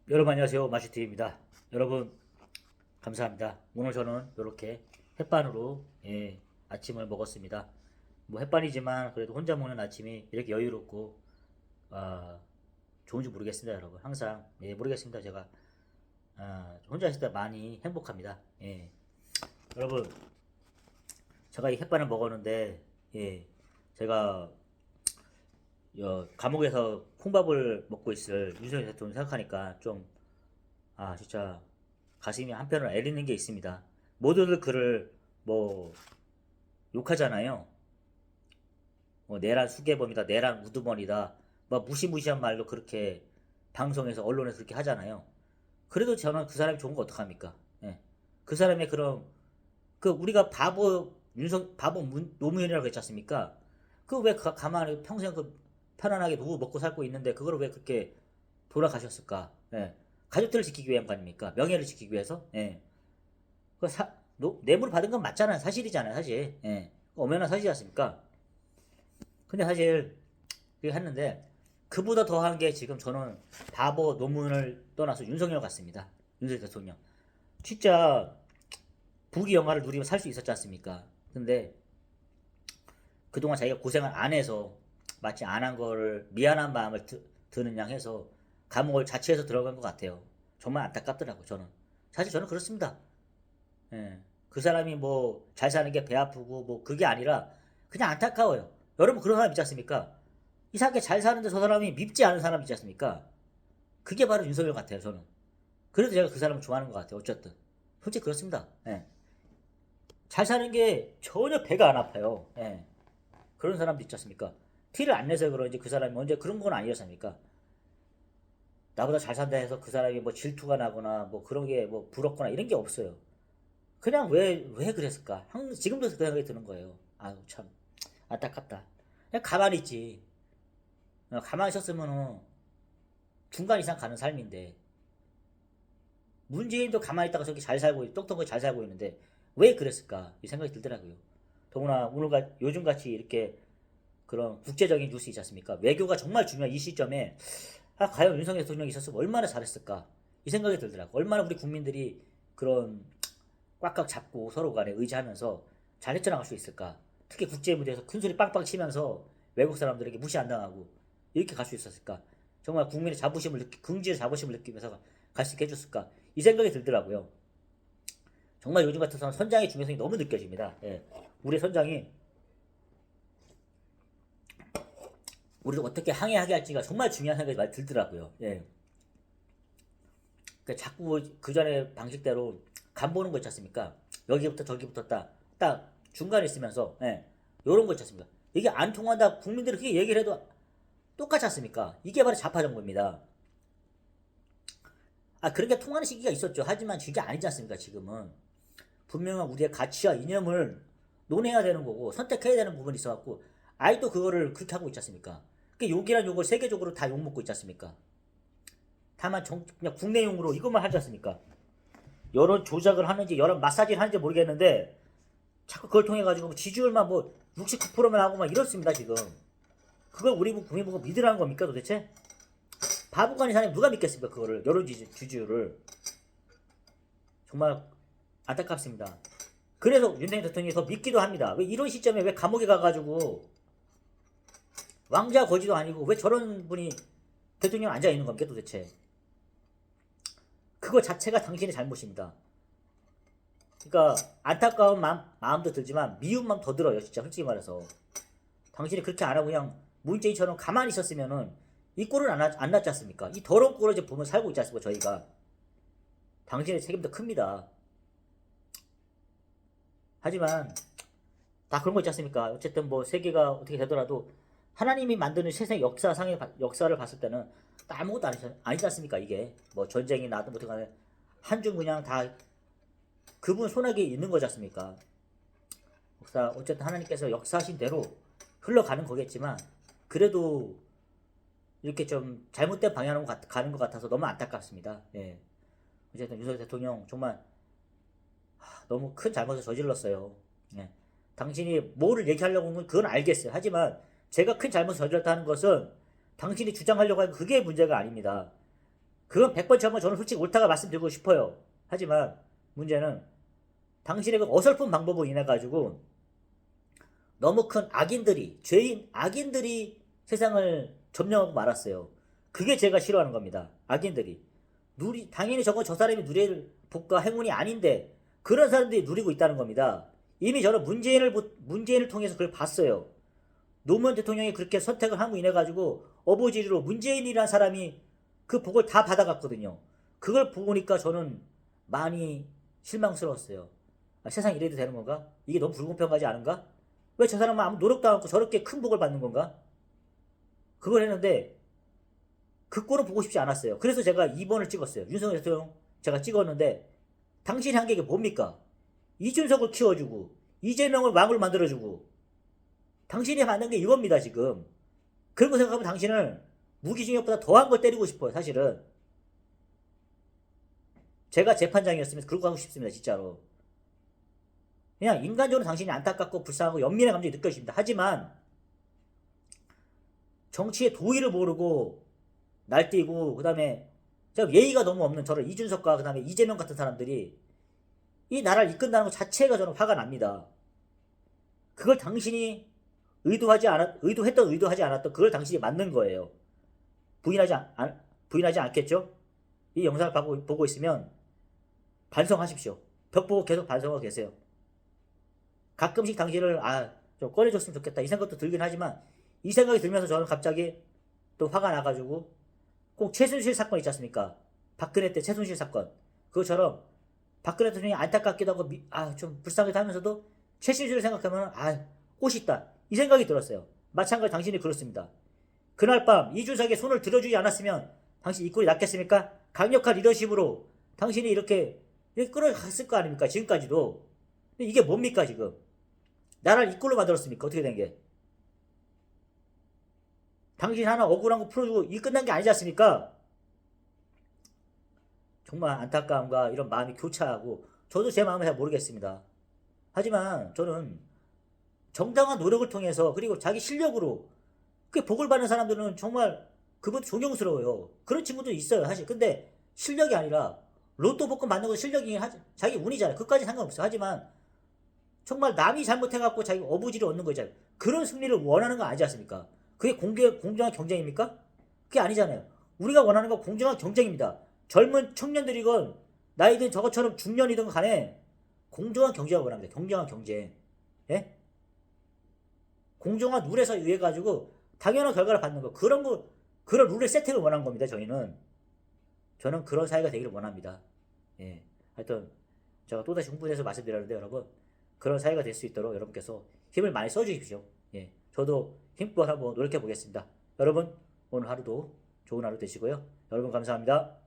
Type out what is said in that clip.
여러분 안녕하세요. 마슈TV입니다. 여러분 감사합니다. 오늘 저는 이렇게 햇반으로 아침을 먹었습니다. 뭐 햇반이지만 그래도 혼자 먹는 아침이 이렇게 여유롭고 좋은지 모르겠습니다, 여러분. 항상 모르겠습니다. 제가 혼자 있을 때 많이 행복합니다. 여러분 제가 이 햇반을 먹었는데 제가 감옥에서 콩밥을 먹고 있을 윤석열 대통령 생각하니까 좀 진짜 가슴이 한편으로 애리는 게 있습니다. 모두들 그를 뭐 욕하잖아요. 뭐 내란 수개범이다, 내란 우두머리다, 뭐 무시무시한 말로 그렇게 방송에서 언론에서 그렇게 하잖아요. 그래도 저는 그 사람이 좋은 거 어떡합니까? 예. 그 사람의 그런 그 우리가 바보 노무현이라고 했지 않습니까? 그 왜 가만히 평생 그 편안하게 누구 먹고 살고 있는데 그걸 왜 그렇게 돌아가셨을까? 예. 가족들을 지키기 위한 거 아닙니까? 명예를 지키기 위해서? 예. 뇌물 받은 건 맞잖아요. 사실이잖아요, 사실. 예. 엄연한 사실이지 않습니까? 근데 사실 그렇게 했는데 그보다 더한 게 지금 저는 바보 노무현을 떠나서 윤석열 같습니다. 윤석열 대통령. 진짜 부귀 영화를 누리며 살 수 있었지 않습니까? 근데 그동안 자기가 고생을 안 해서 마치 안 한 거를 미안한 마음을 드는 양 해서 감옥을 자취해서 들어간 것 같아요. 정말 안타깝더라고 저는. 사실 저는 그렇습니다. 예. 그 사람이 뭐 잘 사는 게 배 아프고 뭐 그게 아니라 그냥 안타까워요. 여러분 그런 사람 있지 않습니까? 이상하게 잘 사는데 저 사람이 밉지 않은 사람 있지 않습니까? 그게 바로 윤석열 같아요 저는. 그래도 제가 그 사람을 좋아하는 것 같아요. 어쨌든 솔직히 그렇습니다. 예. 잘 사는 게 전혀 배가 안 아파요. 예. 그런 사람도 있지 않습니까? 티를 안 내서 그런지 그 사람이 언제 그런 건 아니었습니까? 나보다 잘 산다 해서 그 사람이 뭐 질투가 나거나 뭐 그런 게 뭐 부럽거나 이런 게 없어요. 그냥 왜 그랬을까? 지금도 그 생각이 드는 거예요. 아유, 참, 안타깝다. 그냥 가만히 있지. 가만히 있었으면 중간 이상 가는 삶인데, 문재인도 가만히 있다가 저렇게 잘 살고, 똑똑하게 잘 살고 있는데, 왜 그랬을까? 이 생각이 들더라고요. 더구나 요즘같이 이렇게 그런 국제적인 뉴스 있지 않습니까? 외교가 정말 중요한 이 시점에, 과연 윤석열 대통령이 있었으면 얼마나 잘했을까? 이 생각이 들더라고요. 얼마나 우리 국민들이 그런 꽉꽉 잡고 서로 간에 의지하면서 잘 헤쳐나갈 수 있을까? 특히 국제 무대에서 큰 소리 빵빵 치면서 외국 사람들에게 무시 안 당하고 이렇게 갈 수 있었을까? 정말 국민의 긍지의 자부심을 느끼면서 갈 수 있게 해줬을까? 이 생각이 들더라고요. 정말 요즘 같아서는 선장의 중요성이 너무 느껴집니다. 예. 우리 선장이 우리를 어떻게 항해하게 할지가 정말 중요한 생각이 많이 들더라고요. 예. 그러니까 자꾸 그 전에 방식대로 간 보는 거 있지 않습니까? 여기부터 저기부터 딱 중간에 있으면서 요런 거 있지 않습니까? 이게 안 통한다 국민들이 그렇게 얘기를 해도 똑같지 않습니까? 이게 바로 좌파 정부입니다. 그렇게 통하는 시기가 있었죠. 하지만 그게 아니지 않습니까? 지금은 분명한 우리의 가치와 이념을 논해야 되는 거고 선택해야 되는 부분이 있어갖고 아직도 그거를 그렇게 하고 있지 않습니까? 그 욕이란 욕을 세계적으로 다 욕먹고 있지 않습니까? 다만 그냥 국내용으로 이것만 하지 않습니까? 여론 조작을 하는지 여론 마사지를 하는지 모르겠는데 자꾸 그걸 통해 가지고 지지율만 뭐 69%만 하고 막 이렇습니다 지금. 그걸 우리 국민 보고 믿으라는 겁니까 도대체? 바보가 아닌 사람이 누가 믿겠습니까 그거를 여론 지지율을. 정말 안타깝습니다. 그래서 윤석열 대통령이 더 믿기도 합니다. 왜 이런 시점에 왜 감옥에 가가지고 왕자 거지도 아니고 왜 저런 분이 대통령 앉아 있는 겁니까 도대체? 그거 자체가 당신의 잘못입니다. 그러니까 안타까운 마음도 들지만 미운 마음 더 들어요 진짜 솔직히 말해서. 당신이 그렇게 안 하고 그냥 문재인처럼 가만히 있었으면은 이 꼴은 안 났지 않습니까? 이 더러운 꼴을 이제 보면 살고 있지 않습니까 저희가. 당신의 책임도 큽니다. 하지만 다 그런 거 있지 않습니까? 어쨌든 뭐 세계가 어떻게 되더라도 하나님이 만드는 세상 역사상의 역사를 봤을 때는 아무것도 아니지 않습니까? 이게 뭐 전쟁이 나도 못해 간에 한중 그냥 다 그분 손아귀에 있는 거지 않습니까? 역사 어쨌든 하나님께서 역사하신 대로 흘러가는 거겠지만 그래도 이렇게 좀 잘못된 방향으로 가는 것 같아서 너무 안타깝습니다. 예. 어쨌든 윤석열 대통령 정말 너무 큰 잘못을 저질렀어요. 예. 당신이 뭐를 얘기하려고 하면 그건 알겠어요. 하지만 제가 큰 잘못을 저질렀다는 것은 당신이 주장하려고 하는 그게 문제가 아닙니다. 그건 100번 1000번 저는 솔직히 옳다가 말씀드리고 싶어요. 하지만 문제는 당신의 그 어설픈 방법으로 인해 가지고 너무 큰 악인들이, 죄인 악인들이 세상을 점령하고 말았어요. 그게 제가 싫어하는 겁니다. 악인들이 당연히 저건 저 사람이 누릴 복과 행운이 아닌데 그런 사람들이 누리고 있다는 겁니다. 이미 저는 문재인을 통해서 그걸 봤어요. 노무현 대통령이 그렇게 선택을 함으로 인해 가지고 어부지리로 문재인이라는 사람이 그 복을 다 받아갔거든요. 그걸 보니까 저는 많이 실망스러웠어요. 아, 세상 이래도 되는 건가? 이게 너무 불공평하지 않은가? 왜 저 사람은 아무 노력도 않고 저렇게 큰 복을 받는 건가? 그걸 했는데 그 꼴을 보고 싶지 않았어요. 그래서 제가 2번을 찍었어요. 윤석열 대통령 제가 찍었는데 당신이 한 게 뭡니까? 이준석을 키워주고 이재명을 왕을 만들어주고 당신이 만든 게 이겁니다 지금. 그런 거 생각하면 당신을 무기징역보다 더한 걸 때리고 싶어요 사실은. 제가 재판장이었으면 그러고 하고 싶습니다 진짜로. 그냥 인간적으로 당신이 안타깝고 불쌍하고 연민의 감정이 느껴집니다. 하지만 정치의 도의를 모르고 날뛰고 그다음에 예의가 너무 없는 저런 이준석과 그다음에 이재명 같은 사람들이 이 나라를 이끈다는 것 자체가 저는 화가 납니다. 그걸 당신이 의도하지 않았던 그걸 당신이 만든 거예요. 부인하지 않겠죠? 이 영상을 보고 있으면 반성하십시오. 벽 보고 계속 반성하고 계세요. 가끔씩 당신을 좀 꺼내줬으면 좋겠다 이 생각도 들긴 하지만 이 생각이 들면서 저는 갑자기 또 화가 나가지고 꼭 최순실 사건 있지 않습니까? 박근혜 때 최순실 사건 그것처럼 박근혜 대통령이 안타깝기도 하고 좀 불쌍하기도 하면서도 최순실을 생각하면 꽃이 있다 이 생각이 들었어요. 마찬가지로 당신이 그렇습니다. 그날 밤 이준석의 손을 들어주지 않았으면 당신 이 꼴이 났겠습니까? 강력한 리더십으로 당신이 이렇게 끌어갔을 거 아닙니까? 지금까지도. 근데 이게 뭡니까 지금? 나라를 이 꼴로 만들었습니까? 어떻게 된 게? 당신 하나 억울한 거 풀어주고 이 끝난 게 아니지 않습니까? 정말 안타까움과 이런 마음이 교차하고 저도 제 마음을 잘 모르겠습니다. 하지만 저는 정당한 노력을 통해서 그리고 자기 실력으로 그 복을 받는 사람들은 정말 그분 존경스러워요. 그런 친구도 있어요 사실. 근데 실력이 아니라 로또 복권 받는 건 실력이 자기 운이잖아요. 그까지 상관없어요. 하지만 정말 남이 잘못해갖고 자기 어부지를 얻는 거잖아요. 그런 승리를 원하는 거 아니지 않습니까? 그게 공정한 경쟁입니까? 그게 아니잖아요. 우리가 원하는 건 공정한 경쟁입니다. 젊은 청년들이건 나이든 저것처럼 중년이든 간에 공정한 경쟁을 원합니다. 공정한 경쟁. 예? 공정한 룰에서 의해 가지고 당연한 결과를 받는 거. 그런 룰의 세팅을 원한 겁니다. 저는 그런 사회가 되기를 원합니다. 예. 하여튼 제가 또다시 흥분해서 말씀드렸는데 여러분 그런 사회가 될 수 있도록 여러분께서 힘을 많이 써주십시오. 예. 저도 힘껏 한번 노력해 보겠습니다. 여러분 오늘 하루도 좋은 하루 되시고요. 여러분 감사합니다.